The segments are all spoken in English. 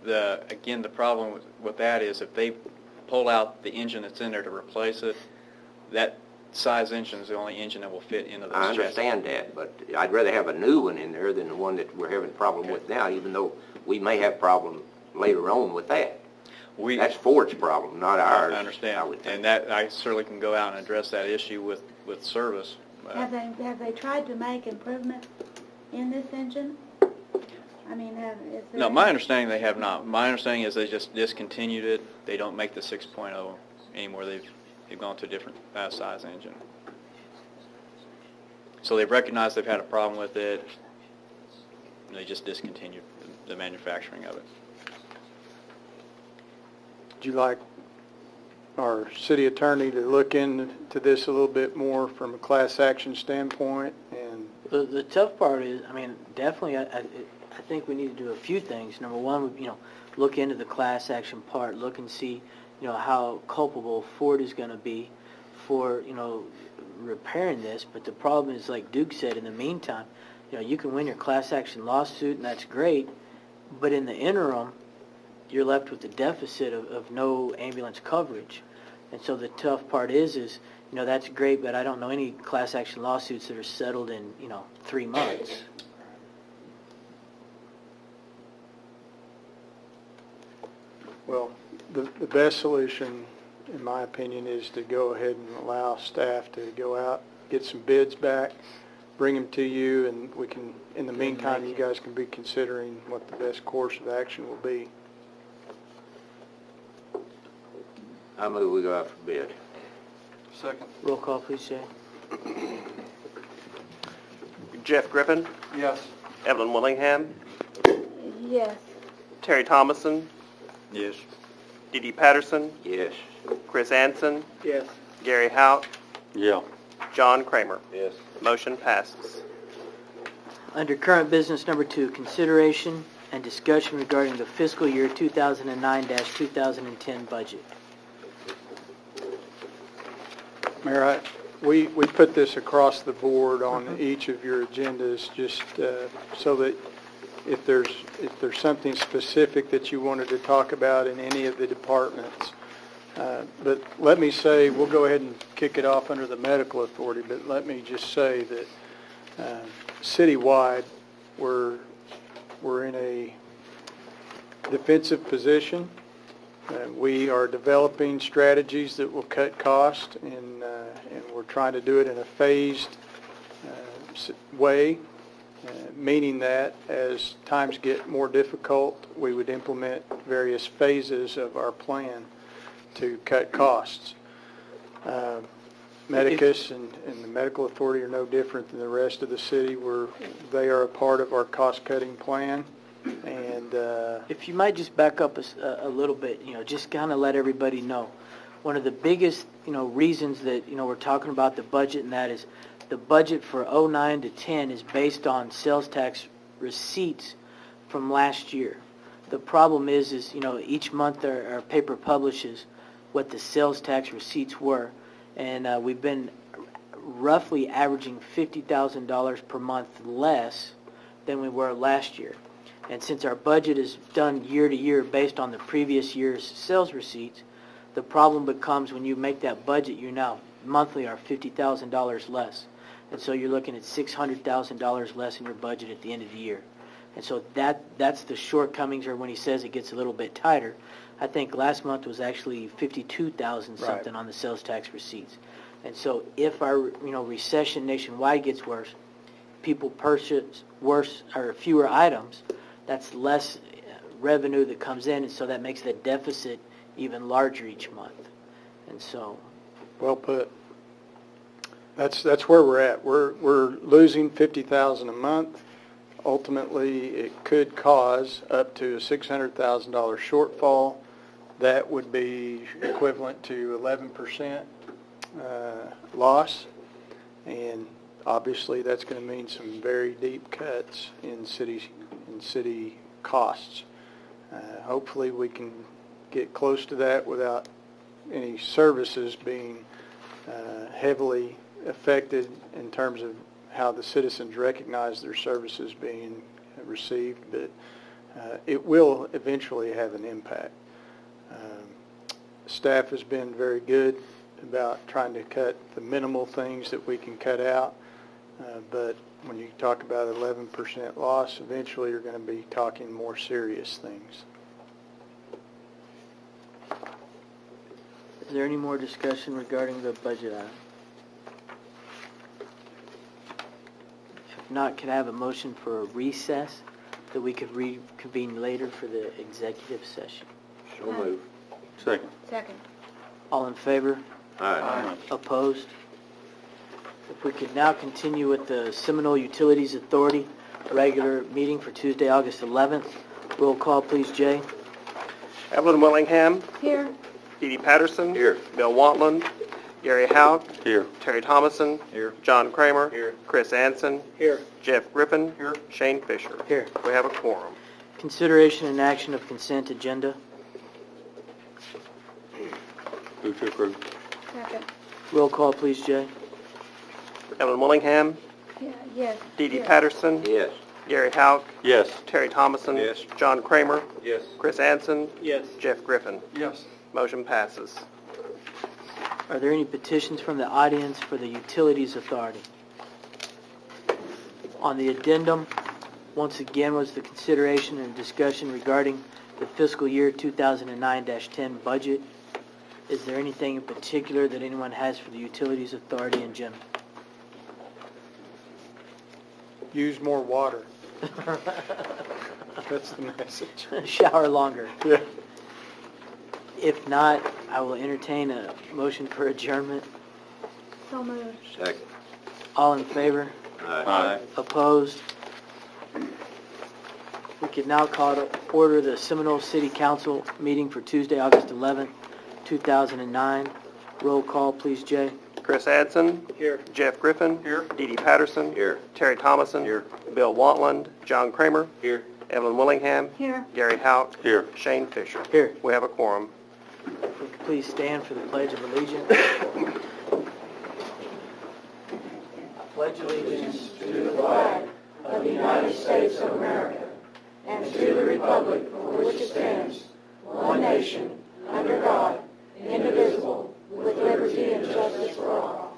again, the problem with that is if they pull out the engine that's in there to replace it, that size engine is the only engine that will fit into those I understand that, but I'd rather have a new one in there than the one that we're having a problem with now, even though we may have problem later on with that. That's Ford's problem, not ours. I understand, and that I certainly can go out and address that issue with service. Have they tried to make improvements in this engine? I mean, No, my understanding they have not. My understanding is they just discontinued it. They don't make the 6.0 anymore. They've gone to a different size engine. So they've recognized they've had a problem with it, and they just discontinued the manufacturing of it. Would you like our city attorney to look into this a little bit more from a class action standpoint? And the tough part is, I mean, definitely, I think we need to do a few things. Number one, look into the class action part, look and see, how culpable Ford is going to be for, repairing this. But the problem is, like Duke said, in the meantime, you can win your class action lawsuit, and that's great. But in the interim, you're left with the deficit of no ambulance coverage. And so the tough part is, that's great, but I don't know any class action lawsuits that are settled in, 3 months. well, the best solution, in my opinion, is to go ahead and allow staff to go out, get some bids back, bring them to you, and we can, in the meantime, you guys can be considering what the best course of action will be. I move we go out for bid. Second. Roll call, please, Jay. Jeff Griffin, Yes. Evelyn Willingham, yes. Terry Thomason, Yes. Dee Dee Patterson, Yes. Chris Anson, Yes. Gary Hout, Yeah. John Kramer. Yes. Motion passes. Under current business number 2, consideration and discussion regarding the fiscal year 2009-2010 budget. Mayor, we put this across the board on each of your agendas just so that if there's something specific that you wanted to talk about in any of the departments. But let me say, we'll go ahead and kick it off under the medical authority, but let me just say that citywide, we're in a defensive position. We are developing strategies that will cut cost, and we're trying to do it in a phased way, meaning that as times get more difficult, we would implement various phases of our plan to cut costs. Medicus and the medical authority are no different than the rest of the city. They are a part of our cost-cutting plan. And If you might just back up a little bit, just kind of let everybody know. One of the biggest, reasons that, we're talking about the budget, and that is the budget for 09 to 10 is based on sales tax receipts from last year. The problem is each month our paper publishes what the sales tax receipts were, and we've been roughly averaging $50,000 per month less than we were last year. And since our budget is done year to year based on the previous year's sales receipts, the problem becomes when you make that budget, you now monthly are $50,000 less. And so you're looking at $600,000 less in your budget at the end of the year. And so that's the shortcomings, or when he says it gets a little bit tighter. I think last month was actually 52,000 something on the sales tax receipts. And so if our recession nationwide gets worse, people purchase worse or fewer items, that's less revenue that comes in, and so that makes the deficit even larger each month. And so, well put. That's where we're at. We're losing $50,000 a month. Ultimately, it could cause up to a $600,000 shortfall. That would be equivalent to 11% loss, and obviously that's going to mean some very deep cuts in city costs. Hopefully we can get close to that without any services being heavily affected in terms of how the citizens recognize their services being received. But it will eventually have an impact. Staff has been very good about trying to cut the minimal things that we can cut out, but when you talk about 11% loss, eventually you're going to be talking more serious things. Is there any more discussion regarding the budget item? If not, could I have a motion for a recess that we could reconvene later for the executive session? So move. Second. Second. All in favor? Aye. Opposed? If we could now continue with the Seminole Utilities Authority regular meeting for Tuesday, August 11th. Roll call, please, Jay. Evelyn Willingham, Here. Dee Dee Patterson. Here. Bill Wantland, Gary Houck, Here. Terry Thomason, Here. John Kramer, Here. Chris Anson, Here. Jeff Griffin, Here. Shane Fisher. Here. We have a quorum. Consideration and action of consent agenda. Move to approve. Second. Roll call, please, Jay. Evelyn Willingham, Yeah, yes. Dee Dee Here. Patterson, Yes. Gary Houck, Yes. Terry Thomason. Yes. John Kramer, Yes. Chris Anson, Yes. Jeff Griffin. Yes. Motion passes. Are there any petitions from the audience for the Utilities Authority? On the addendum, once again, was the consideration and discussion regarding the fiscal year 2009-10 budget. Is there anything in particular that anyone has for the Utilities Authority in general? Use more water. That's the message. Shower longer. Yeah. If not, I will entertain a motion for adjournment. So moved. Second. All in favor? Aye. Opposed? We could now call to order the Seminole City Council meeting for Tuesday, August 11th, 2009. Roll call, please, Jay. Chris Anson. Here. Jeff Griffin. Here. Dee Dee Patterson. Here. Terry Thomason. Here. Bill Wantland. John Kramer. Here. Evelyn Willingham. Here. Gary Houck. Here. Shane Fisher. Here. We have a quorum. If we could please stand for the Pledge of Allegiance. Pledge allegiance To the flag of the United States of America and to the republic for which it stands, one nation, under God, indivisible, with liberty and justice for all.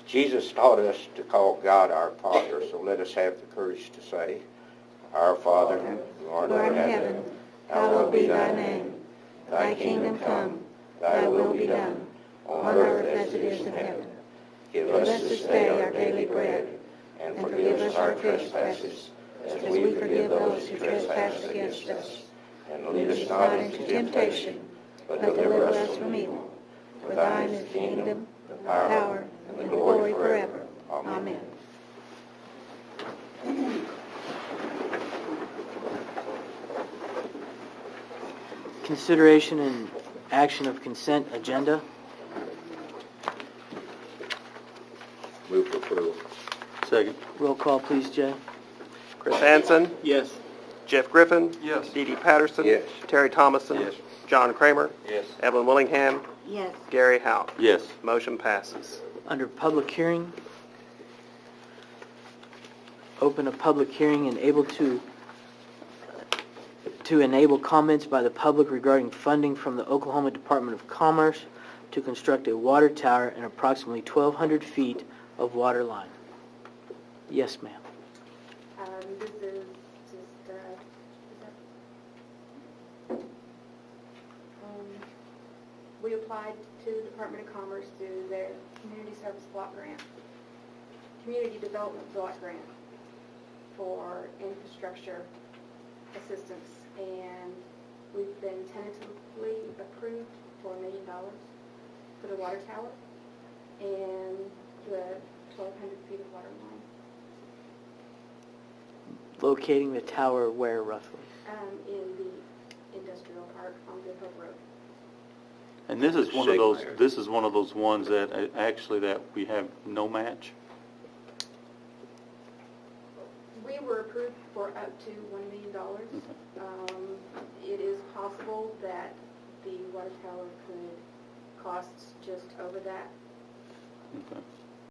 Jesus taught us to call God our Father, so let us have the courage to say, Our Father, who art in heaven, hallowed be thy name. Thy kingdom come, thy will be done, on earth as it is in heaven. Give us this day our daily bread, and forgive us our trespasses, as we forgive those who trespass against us. And lead us not into temptation, but deliver us from evil. For thine is the kingdom, the power, and the glory forever. Amen. consideration and action of consent agenda. Move for approval. Second. Roll call, please, Jay. Chris Anson. Yes. Jeff Griffin. Yes. Dee Dee Patterson. Yes. Terry Thomason. Yes. John Kramer. Yes. Evelyn Willingham. Yes. Gary Houck. Yes. Motion passes. Under public hearing, open a public hearing and able to enable comments by the public regarding funding from the Oklahoma Department of Commerce to construct a water tower and approximately 1,200 feet of water line. Yes, ma'am. This is just, we applied to the Department of Commerce through their Community Service Block Grant, Community Development Block Grant for infrastructure assistance, and we've been tentatively approved for $1 million for the water tower and the 1,200 feet of water line. Locating the tower where roughly? In the industrial park on Good Hope Road. And this is one of those, Sigma. this is one of those ones that actually that we have no match. We were approved for up to $1 million. It is possible that the water tower could cost just over that. Okay.